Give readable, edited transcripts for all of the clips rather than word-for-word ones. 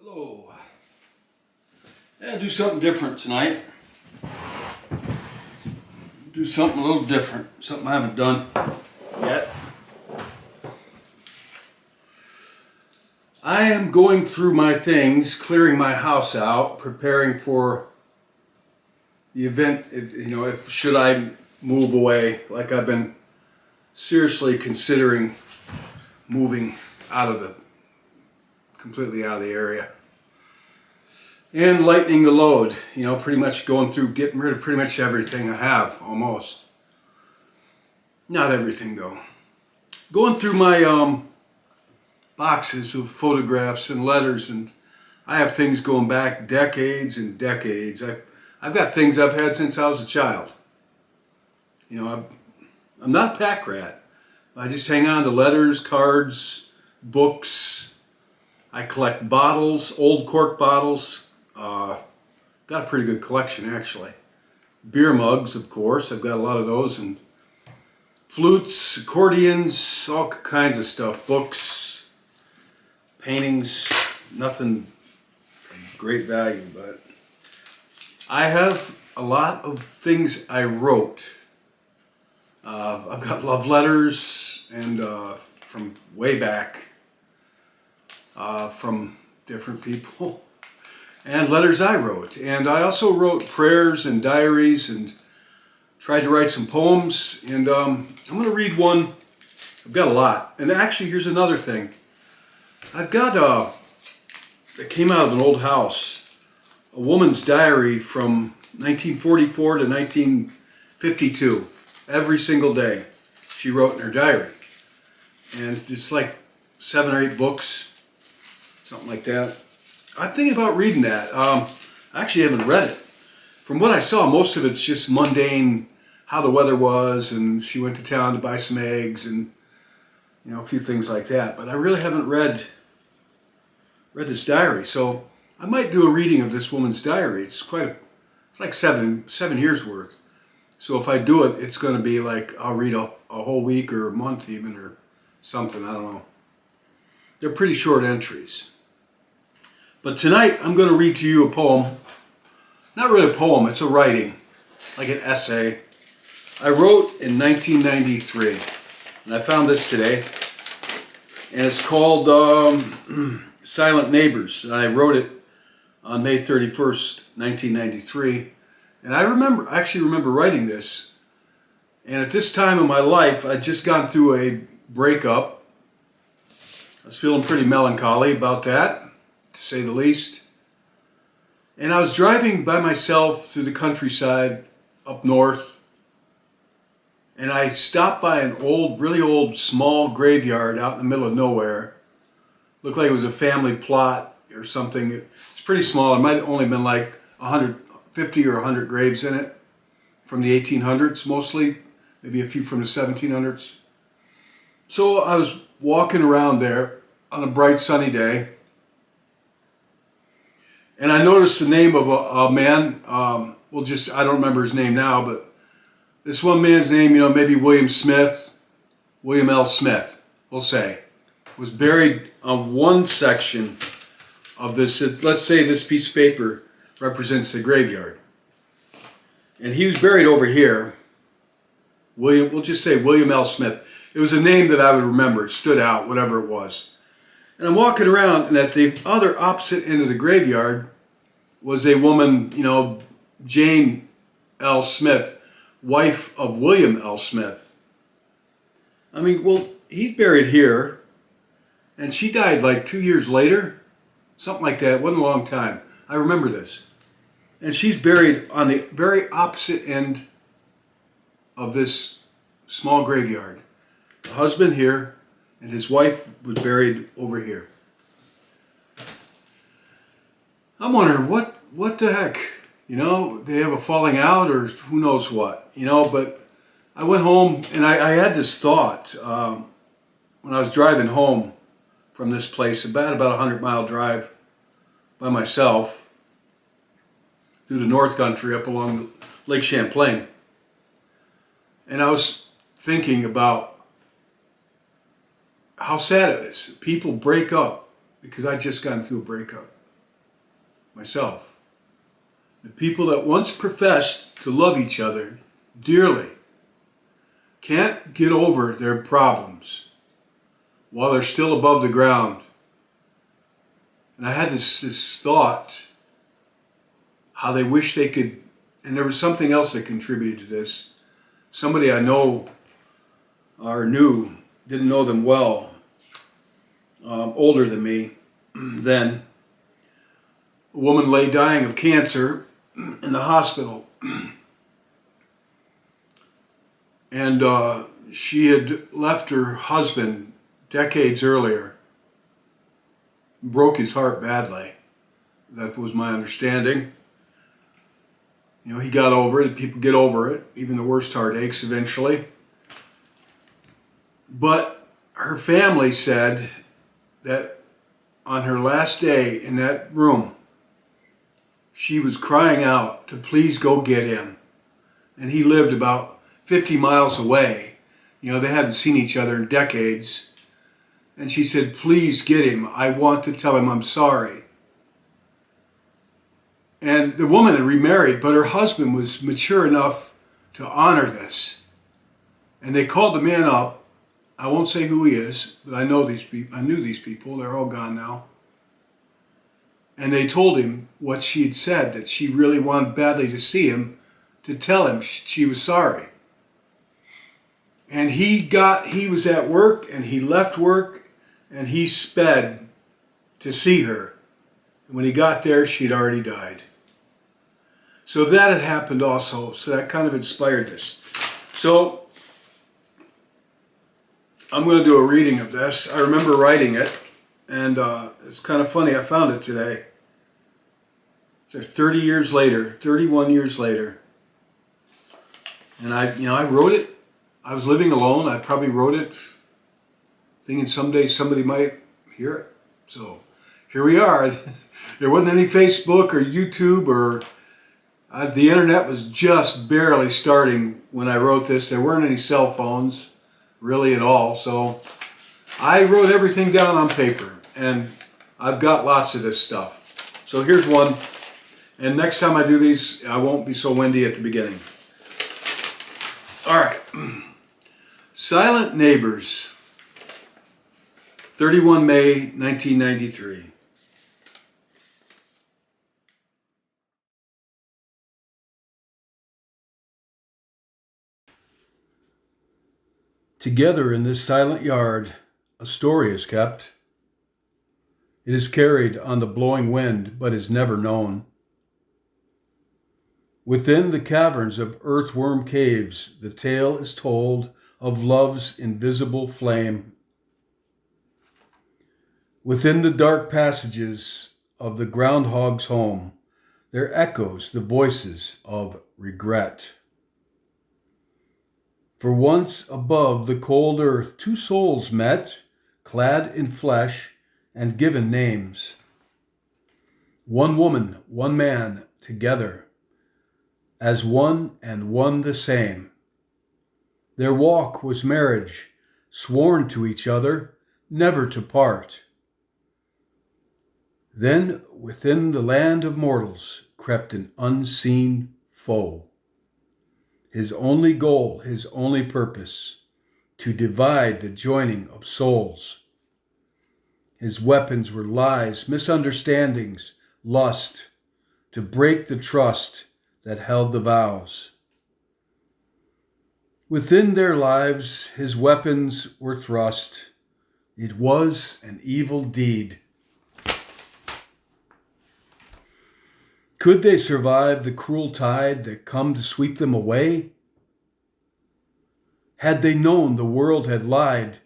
Hello. Yeah, do something different tonight. Do something a little different. Something I haven't done yet. I am going through my things, clearing my house out, preparing for the event. If should I move away, like I've been seriously considering moving completely out of the area. And lightening the load, pretty much going through, getting rid of pretty much everything I have, almost. Not everything though. Going through my boxes of photographs and letters, and I have things going back decades and decades. I've got things I've had since I was a child. I'm not a pack rat. I just hang on to letters, cards, books. I collect bottles, old cork bottles. Got a pretty good collection, actually. Beer mugs, of course. I've got a lot of those, and flutes, accordions, all kinds of stuff. Books, paintings, nothing of great value, but I have a lot of things I wrote. I've got love letters and from way back from different people. And letters I wrote. And I also wrote prayers and diaries and tried to write some poems. And I'm going to read one. I've got a lot. And actually, here's another thing. I've got, it came out of an old house, a woman's diary from 1944 to 1952. Every single day she wrote in her diary. And it's like 7 or 8 books, something like that. I'm thinking about reading that. I actually haven't read it. From what I saw, most of it's just mundane, how the weather was, and she went to town to buy some eggs, and a few things like that. But I really haven't read this diary, so I might do a reading of this woman's diary. It's like seven years worth. So if I do it, it's going to be like I'll read a whole week or a month even, or something. I don't know. They're pretty short entries. But tonight, I'm going to read to you a poem. Not really a poem, it's a writing, like an essay. I wrote in 1993, and I found this today. And it's called Silent Neighbors. And I wrote it on May 31st, 1993. And I actually remember writing this. And at this time in my life, I'd just gone through a breakup. I was feeling pretty melancholy about that, to say the least. And I was driving by myself through the countryside up north, and I stopped by an really old, small graveyard out in the middle of nowhere. Looked like it was a family plot or something. It's pretty small. It might have only been like 150 or 100 graves in it, from the 1800s mostly, maybe a few from the 1700s. So I was walking around there on a bright sunny day, and I noticed the name of a man. I don't remember his name now, but this one man's name, maybe William L. Smith, we'll say, was buried on one section of this. Let's say this piece of paper represents the graveyard. And he was buried over here. We'll just say William L. Smith. It was a name that I would remember. It stood out, whatever it was. And I'm walking around, and at the other opposite end of the graveyard was a woman, Jane L. Smith, wife of William L. Smith. I mean, well, he's buried here, and she died like 2 years later, something like that. It wasn't a long time. I remember this. And she's buried on the very opposite end of this small graveyard. The husband here, and his wife was buried over here. I'm wondering, what the heck? They have a falling out or who knows what, but I went home and I had this thought when I was driving home from this place, about a 100-mile drive by myself through the North Country up along Lake Champlain. And I was thinking about how sad it is. People break up because I just gotten through a breakup. myself. The people that once professed to love each other dearly can't get over their problems while they're still above the ground. And I had this thought, how they wish they could, and there was something else that contributed to this. Somebody I know or knew, didn't know them well, older than me then. A woman lay dying of cancer in the hospital. And she had left her husband decades earlier. Broke his heart badly. That was my understanding. You know, he got over it. People get over it. Even the worst heartaches eventually. But her family said that on her last day in that room, she was crying out to please go get him. And he lived about 50 miles away. You know, they hadn't seen each other in decades. And she said, please get him. I want to tell him I'm sorry. And the woman had remarried, but her husband was mature enough to honor this. And they called the man up. I won't say who he is, but I know these people. I knew these people. They're all gone now. And they told him what she had said, that she really wanted badly to see him, to tell him she was sorry. And he was at work, and he left work, and he sped to see her. And when he got there, she'd already died. So that had happened also. So that kind of inspired this. So I'm going to do a reading of this. I remember writing it, and it's kind of funny. I found it today. So 30 years later, 31 years later, and I wrote it. I was living alone. I probably wrote it thinking someday somebody might hear it. So here we are. There wasn't any Facebook or YouTube or the internet was just barely starting when I wrote this. There weren't any cell phones really at all. So I wrote everything down on paper, and I've got lots of this stuff. So here's one. And next time I do these, I won't be so windy at the beginning. All right. Silent Neighbors, 31 May 1993. Together in this silent yard, a story is kept. It is carried on the blowing wind, but is never known. Within the caverns of earthworm caves, the tale is told of love's invisible flame. Within the dark passages of the groundhog's home, there echoes the voices of regret. For once above the cold earth, two souls met, clad in flesh and given names. One woman, one man, together, as one and one the same. Their walk was marriage, sworn to each other, never to part. Then within the land of mortals crept an unseen foe. His only goal, his only purpose, to divide the joining of souls. His weapons were lies, misunderstandings, lust, to break the trust that held the vows. Within their lives his weapons were thrust. It was an evil deed. Could they survive the cruel tide that come to sweep them away? Had they known the world had lied,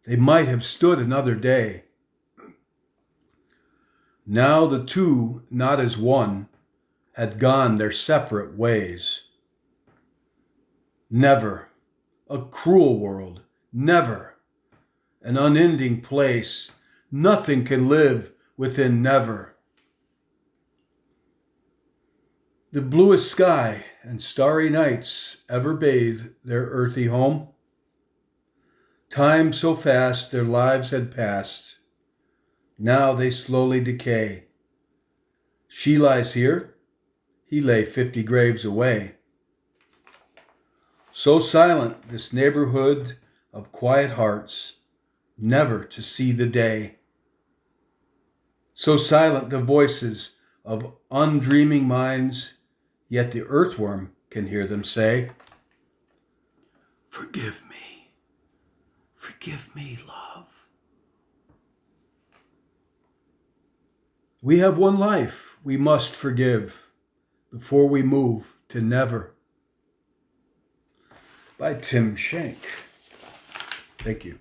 they might have stood another day. Now the two, not as one, had gone their separate ways. Never, a cruel world, never, an unending place, nothing can live within never. The bluest sky and starry nights ever bathe their earthy home. Time so fast their lives had passed, now they slowly decay. She lies here, he lay 50 graves away. So silent this neighborhood of quiet hearts, never to see the day. So silent the voices of undreaming minds, yet the earthworm can hear them say, forgive me, love. We have one life we must forgive before we move to never. By Tim Schenck. Thank you.